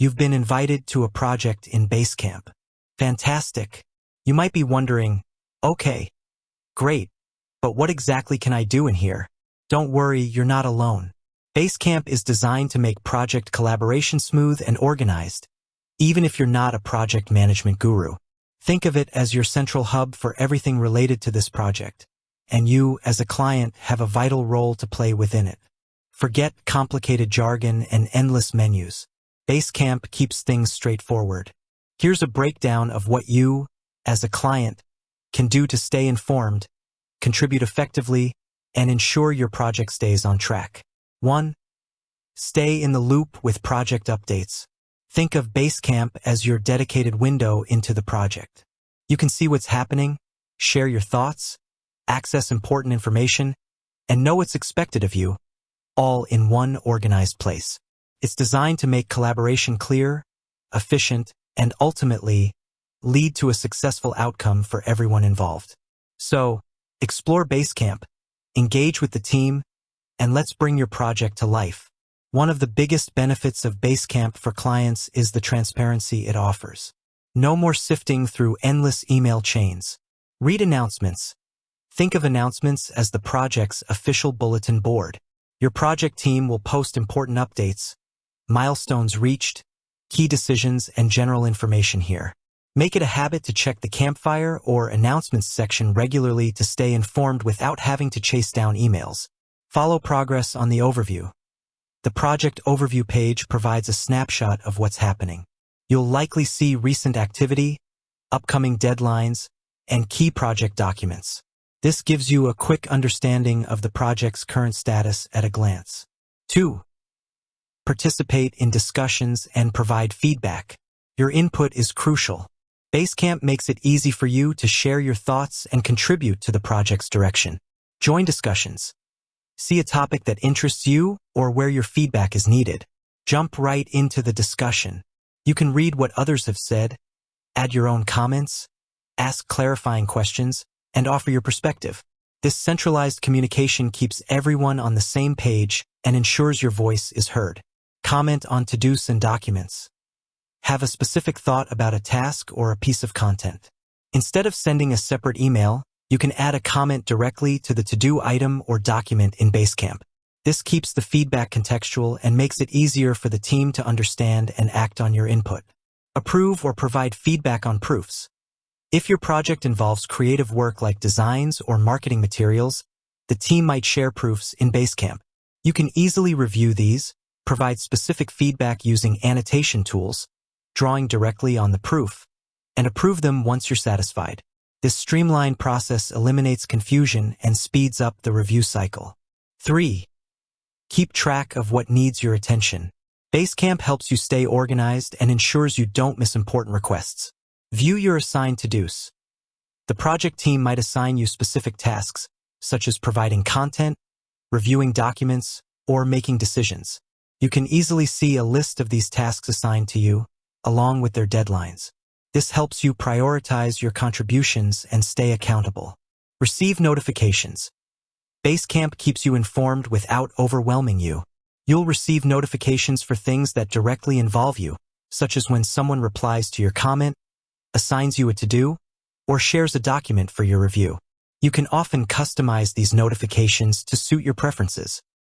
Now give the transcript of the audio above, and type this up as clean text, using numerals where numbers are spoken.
You've been invited to a project in Basecamp. Fantastic. You might be wondering, okay, great, but what exactly can I do in here? Don't worry, you're not alone. Basecamp is designed to make project collaboration smooth and organized, even if you're not a project management guru. Think of it as your central hub for everything related to this project, and you, as a client, have a vital role to play within it. Forget complicated jargon and endless menus. Basecamp keeps things straightforward. Here's a breakdown of what you, as a client, can do to stay informed, contribute effectively, and ensure your project stays on track. 1. Stay in the loop with project updates. Think of Basecamp as your dedicated window into the project. You can see what's happening, share your thoughts, access important information, and know what's expected of you, all in one organized place. It's designed to make collaboration clear, efficient, and ultimately lead to a successful outcome for everyone involved. So, explore Basecamp, engage with the team, and let's bring your project to life. One of the biggest benefits of Basecamp for clients is the transparency it offers. No more sifting through endless email chains. Read announcements. Think of announcements as the project's official bulletin board. Your project team will post important updates, milestones reached, key decisions, and general information here. Make it a habit to check the campfire or announcements section regularly to stay informed without having to chase down emails. Follow progress on the overview. The project overview page provides a snapshot of what's happening. You'll likely see recent activity, upcoming deadlines, and key project documents. This gives you a quick understanding of the project's current status at a glance. 2. Participate in discussions and provide feedback. Your input is crucial. Basecamp makes it easy for you to share your thoughts and contribute to the project's direction. Join discussions. See a topic that interests you or where your feedback is needed. Jump right into the discussion. You can read what others have said, add your own comments, ask clarifying questions, and offer your perspective. This centralized communication keeps everyone on the same page and ensures your voice is heard. Comment on to-dos and documents. Have a specific thought about a task or a piece of content. Instead of sending a separate email, you can add a comment directly to the to-do item or document in Basecamp. This keeps the feedback contextual and makes it easier for the team to understand and act on your input. Approve or provide feedback on proofs. If your project involves creative work like designs or marketing materials, the team might share proofs in Basecamp. You can easily review these, provide specific feedback using annotation tools, drawing directly on the proof, and approve them once you're satisfied. This streamlined process eliminates confusion and speeds up the review cycle. 3. Keep track of what needs your attention. Basecamp helps you stay organized and ensures you don't miss important requests. View your assigned to-dos. The project team might assign you specific tasks, such as providing content, reviewing documents, or making decisions. You can easily see a list of these tasks assigned to you, along with their deadlines. This helps you prioritize your contributions and stay accountable. Receive notifications. Basecamp keeps you informed without overwhelming you. You'll receive notifications for things that directly involve you, such as when someone replies to your comment, assigns you a to-do, or shares a document for your review. You can often customize these notifications to suit your preferences.